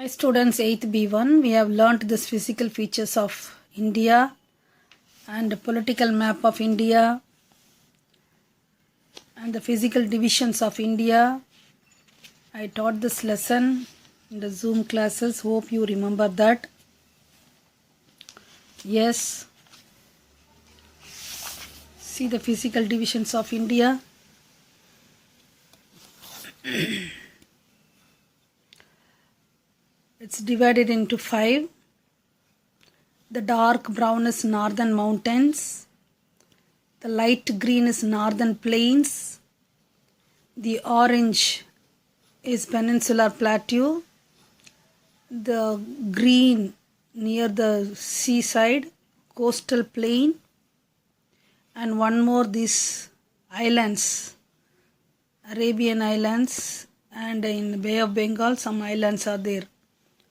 Hi students, 8th B1, we have learnt this physical features of India and the political map of India and the physical divisions of India. I taught this lesson in the Zoom classes, hope you remember that. Yes, see the physical divisions of India. It's divided into 5. The dark brown is northern mountains. The light green is northern plains. The orange is peninsular plateau. The green near the seaside, coastal plain. And one more, these islands, Arabian Islands, and in Bay of Bengal some islands are there.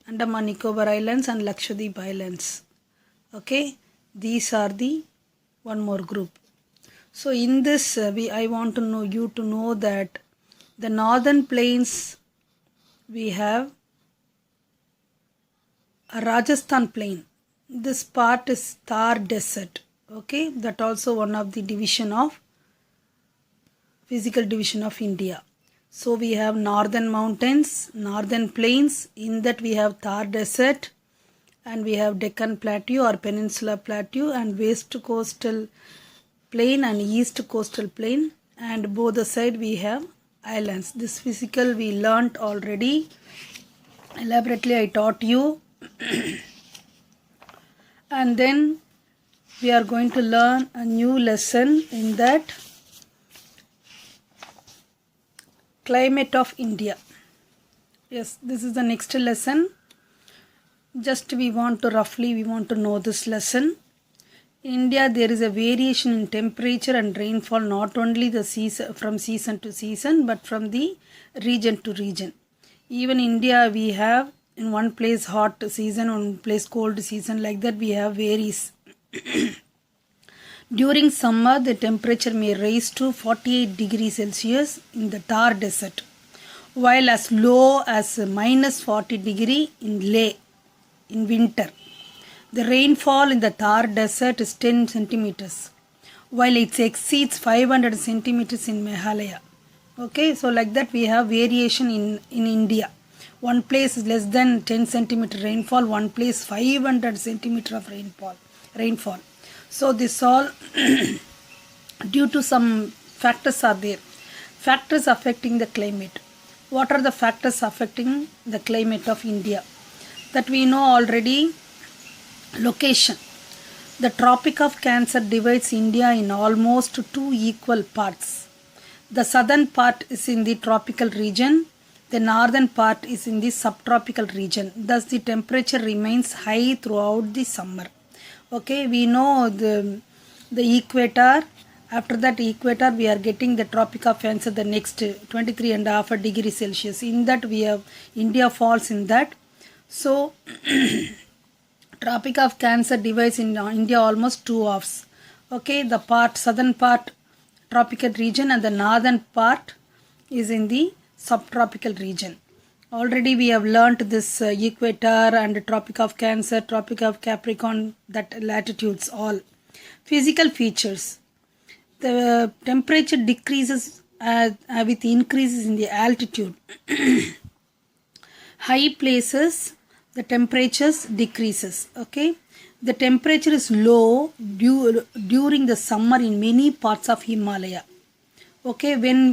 Andaman Nicobar Islands and Lakshadweep Islands. Okay, these are the one more group. So in this I want to know you to know that the northern plains we have a Rajasthan plain. This part is Thar desert. Okay, that also one of the division of physical division of India. So we have northern mountains, northern plains, in that we have Thar desert and we have Deccan plateau or Peninsula plateau and west coastal plain and east coastal plain, and both the side we have islands. This physical we learnt already. Elaborately I taught you. And then we are going to learn a new lesson in that. Climate of India. Yes, this is the next lesson. Just we want to know this lesson. In India there is a variation in temperature and rainfall, not only the season, from season to season, but from the region to region. Even India we have in one place hot season, one place cold season, like that we have varies. During summer, the temperature may rise to 48 degrees Celsius in the Thar desert, while as low as minus 40 degree in Leh in winter. The rainfall in the Thar desert is 10 centimeters, while it exceeds 500 centimeters in Meghalaya. Okay, so like that we have variation in India. One place is less than 10 centimeter rainfall, one place 500 centimeter of rainfall. So this all due to some factors are there. Factors affecting the climate. What are the factors affecting the climate of India? That we know already. Location. The Tropic of Cancer divides India in almost 2 equal parts. The southern part is in the tropical region. The northern part is in the subtropical region. Thus the temperature remains high throughout the summer. Okay, we know the equator. After that equator we are getting the Tropic of Cancer, the next 23.5 degrees Celsius. In that we have India falls in that. So Tropic of Cancer divides in India almost 2 halves. Okay, the southern part tropical region and the northern part is in the subtropical region. Already we have learnt this equator and Tropic of Cancer, Tropic of Capricorn, that latitudes all. Physical features. The temperature decreases with increases in the altitude. High places, the temperatures decreases. Okay, the temperature is low during the summer in many parts of Himalaya. Okay, when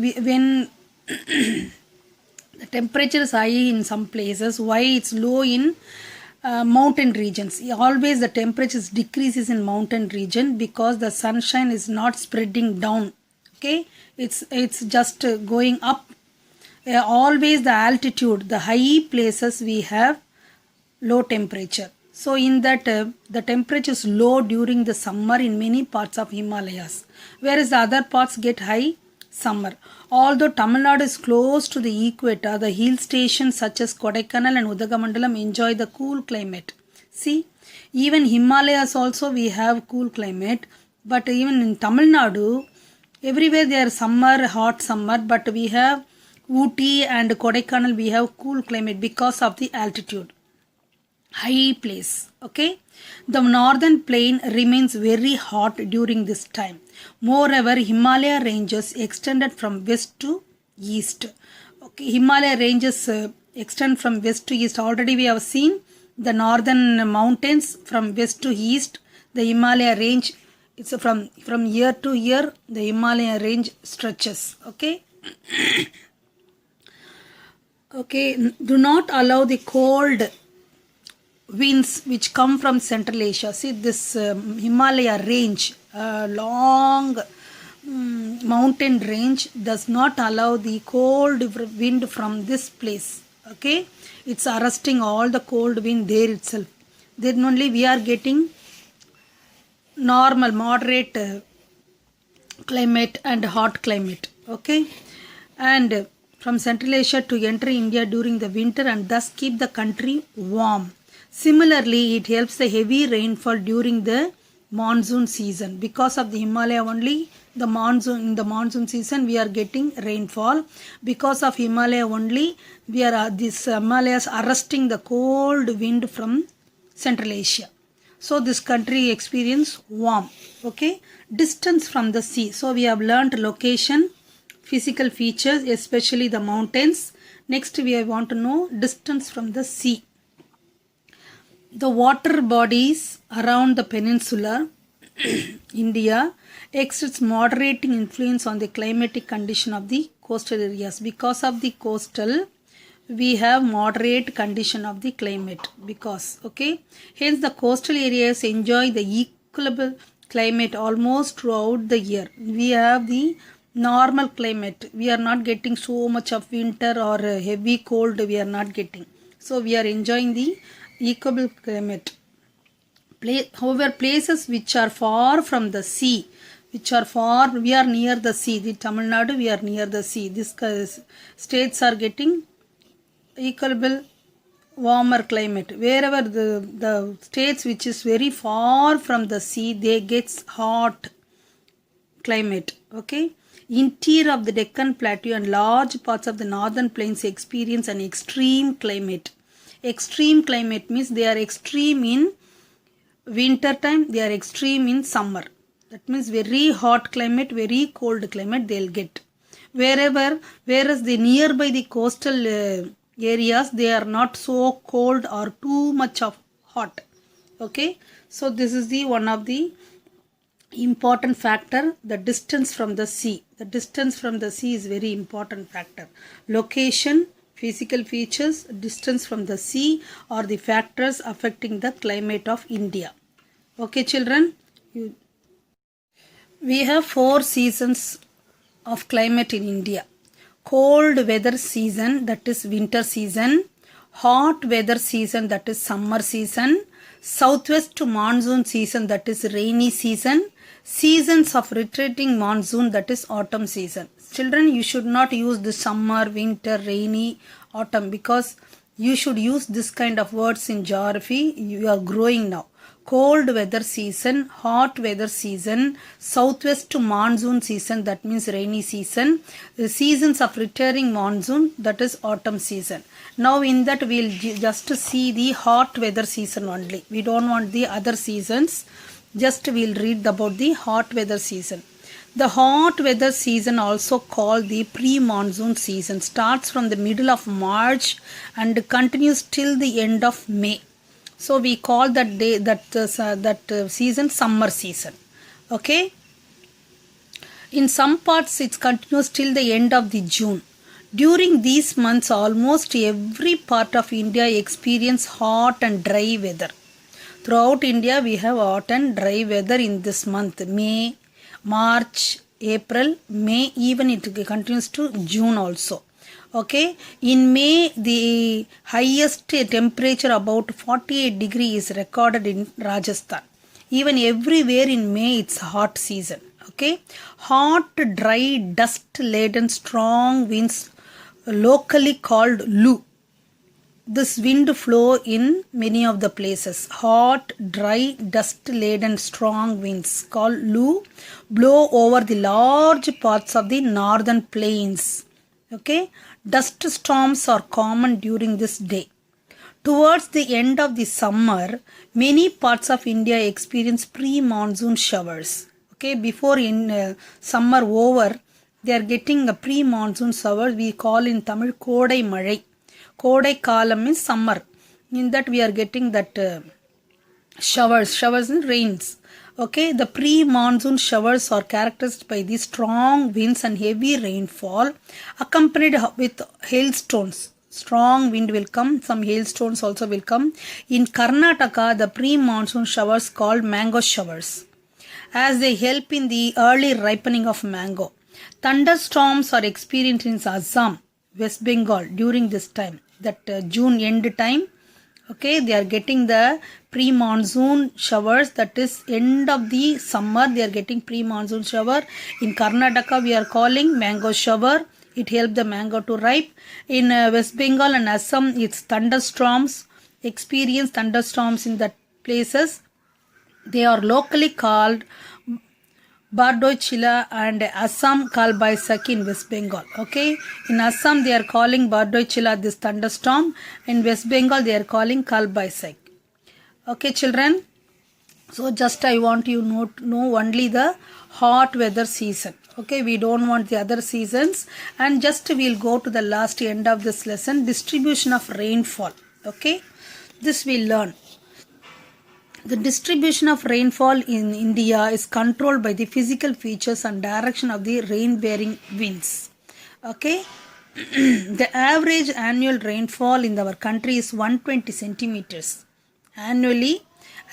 the temperature is high in some places, why it's low in mountain regions. Always the temperature decreases in mountain region because the sunshine is not spreading down. Okay, it's just going up. Always the altitude, the high places we have low temperature. So in that the temperature is low during the summer in many parts of Himalayas, whereas the other parts get high summer. Although Tamil Nadu is close to the equator, the hill stations such as Kodaikanal and Udagamandalam enjoy the cool climate. See, even Himalayas also we have cool climate, but even in Tamil Nadu, everywhere there are summer, hot summer, but we have Ooty and Kodaikanal we have cool climate because of the altitude, high place. Okay, the northern plain remains very hot during this time. Moreover, Himalaya ranges extended from west to east. Okay, Himalaya ranges extend from west to east. Already we have seen the northern mountains from west to east. The Himalaya range, it's from year to year the Himalaya range stretches. Okay. Okay, do not allow the cold winds which come from Central Asia. See this Himalaya range, long mountain range does not allow the cold wind from this place. Okay, it's arresting all the cold wind there itself. Then only we are getting normal, moderate climate and hot climate. Okay, and from Central Asia to enter India during the winter and thus keep the country warm. Similarly, it helps the heavy rainfall during the monsoon season. Because of the Himalaya only, in the monsoon season we are getting rainfall. Because of Himalaya only, this Himalayas arresting the cold wind from Central Asia. So this country experience warm. Okay, distance from the sea. So we have learnt location, physical features, especially the mountains. Next we want to know distance from the sea. The water bodies around the peninsula India exerts moderating influence on the climatic condition of the coastal areas. Because of the coastal, we have moderate condition of the climate. Hence the coastal areas enjoy the equable climate almost throughout the year. We have the normal climate. We are not getting so much of winter or heavy cold. We are not getting. So we are enjoying the equable climate. However, places which are far from the sea, we are near the sea. The Tamil Nadu, we are near the sea. These states are getting equable warmer climate. Wherever the states which is very far from the sea, they get hot climate. Okay. Interior of the Deccan Plateau and large parts of the northern plains experience an extreme climate. Extreme climate means they are extreme in winter time, they are extreme in summer. That means very hot climate, very cold climate they will get. Whereas the nearby the coastal areas, they are not so cold or too much of hot. Okay, so this is the one of the important factor, the distance from the sea. The distance from the sea is very important factor. Location, physical features, distance from the sea are the factors affecting the climate of India. Okay, children, we have 4 seasons of climate in India. Cold weather season, that is winter season. Hot weather season, that is summer season. Southwest to monsoon season, that is rainy season. Seasons of retreating monsoon, that is autumn season. Children, you should not use the summer, winter, rainy, autumn, because you should use this kind of words in geography. You are growing now. Cold weather season, hot weather season, southwest to monsoon season, that means rainy season. The seasons of returning monsoon, that is autumn season. Now in that we will just see the hot weather season only. We don't want the other seasons. Just we will read about the hot weather season. The hot weather season, also called the pre-monsoon season, starts from the middle of March and continues till the end of May. So we call that season summer season. Okay. In some parts it continues till the end of the June. During these months, almost every part of India experience hot and dry weather. Throughout India, we have hot and dry weather in this month. May, March, April, May, even it continues to June also. Okay, in May the highest temperature about 48 degrees is recorded in Rajasthan. Even everywhere in May it's hot season. Okay, hot, dry, dust laden strong winds locally called Lu. This wind flow in many of the places. Hot, dry, dust laden strong winds called Lu blow over the large parts of the northern plains. Okay, Dust storms are common during this day. Towards the end of the summer, many parts of India experience pre-monsoon showers. Okay, before summer over, they are getting a pre-monsoon shower. We call in Tamil Kodai Malai. Kodai Kalam means summer. In that we are getting that showers and rains. Okay, the pre-monsoon showers are characterized by the strong winds and heavy rainfall accompanied with hailstones. Strong wind will come, some hailstones also will come. In Karnataka, the pre-monsoon showers called mango showers, as they help in the early ripening of mango. Thunderstorms are experienced in Assam, West Bengal during this time, that June end time. Okay, they are getting the pre-monsoon showers, that is end of the summer they are getting pre-monsoon shower. In Karnataka we are calling mango shower. It helps the mango to ripe. In West Bengal and Assam, it's thunderstorms. Experience thunderstorms in that places. They are locally called Bardoi Chila and Assam called Baisak in West Bengal. Okay, in Assam they are calling Bardoi Chila this thunderstorm. In West Bengal they are calling Kal Baisak. Okay, children. So just I want you to know only the hot weather season. Okay, we don't want the other seasons. And just we'll go to the last end of this lesson, distribution of rainfall. Okay, this we'll learn. The distribution of rainfall in India is controlled by the physical features and direction of the rain-bearing winds. Okay, the average annual rainfall in our country is 120 centimeters. Annually,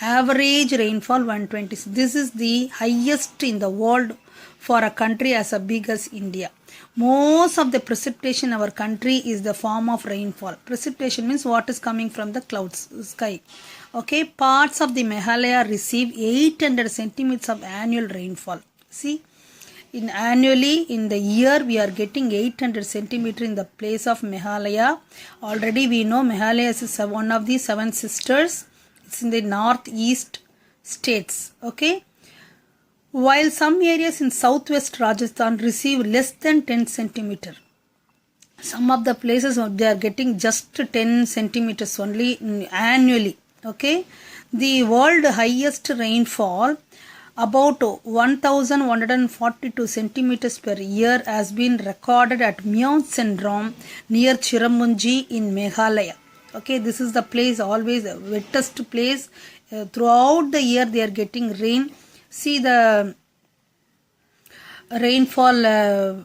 average rainfall 120. This is the highest in the world for a country as big as India. Most of the precipitation in our country is the form of rainfall. Precipitation means what is coming from the clouds, sky. Okay, parts of the Meghalaya receive 800 centimeters of annual rainfall. See, annually in the year we are getting 800 centimeter in the place of Meghalaya. Already we know Meghalaya is one of the 7 sisters. It's in the northeast states. Okay, while some areas in southwest Rajasthan receive less than 10 centimeter. Some of the places they are getting just 10 centimeters only annually. Okay, the world highest rainfall about 1142 centimeters per year has been recorded at Myo Syndrome near Chiramunji in Meghalaya. Okay, this is the place, always the wettest place. Throughout the year they are getting rain. See the rainfall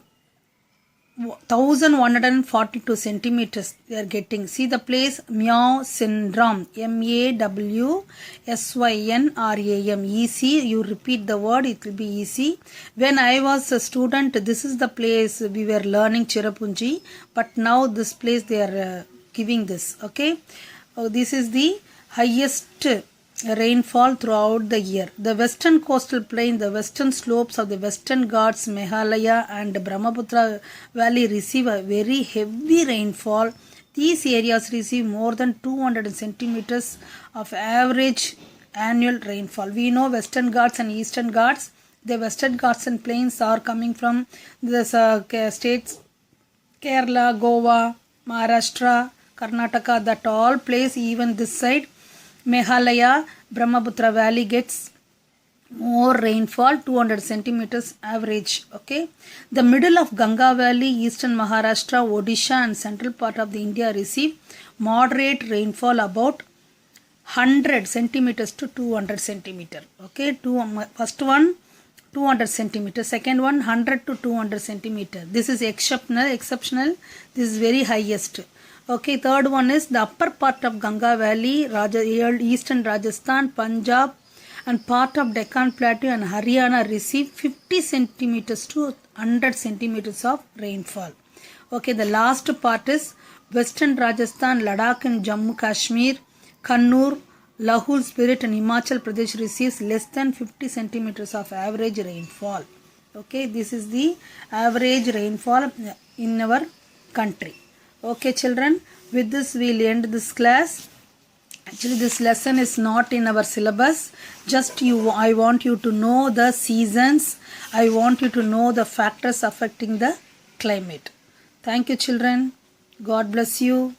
1142 centimeters they are getting. See the place Myo Syndrome, MAWSYNRAM, easy. You repeat the word, it will be easy. When I was a student, this is the place we were learning Chirapunji, but now this place they are giving this. Okay, this is the highest rainfall throughout the year. The western coastal plain, the western slopes of the Western Ghats, Meghalaya and Brahmaputra Valley receive a very heavy rainfall. These areas receive more than 200 centimeters of average annual rainfall. We know Western Ghats and Eastern Ghats. The Western Ghats and plains are coming from the states Kerala, Goa, Maharashtra, Karnataka, that all place. Even this side Meghalaya, Brahmaputra Valley gets more rainfall, 200 centimeters average. Okay, the middle of Ganga Valley, eastern Maharashtra, Odisha and central part of the India receive moderate rainfall about 100 centimeters to 200 centimeter. Okay, first one 200 centimeter, second one 100 to 200 centimeter. This is exceptional. This is very highest. Okay, third one is the upper part of Ganga Valley, eastern Rajasthan, Punjab and part of Deccan Plateau and Haryana receive 50 centimeters to 100 centimeters of rainfall. Okay, the last part is western Rajasthan, Ladakh and Jammu Kashmir, Kannur, Lahul Spirit and Himachal Pradesh receives less than 50 centimeters of average rainfall. Okay, this is the average rainfall in our country. Okay, children, with this we'll end this class. Actually, this lesson is not in our syllabus. Just I want you to know the seasons. I want you to know the factors affecting the climate. Thank you, children. God bless you.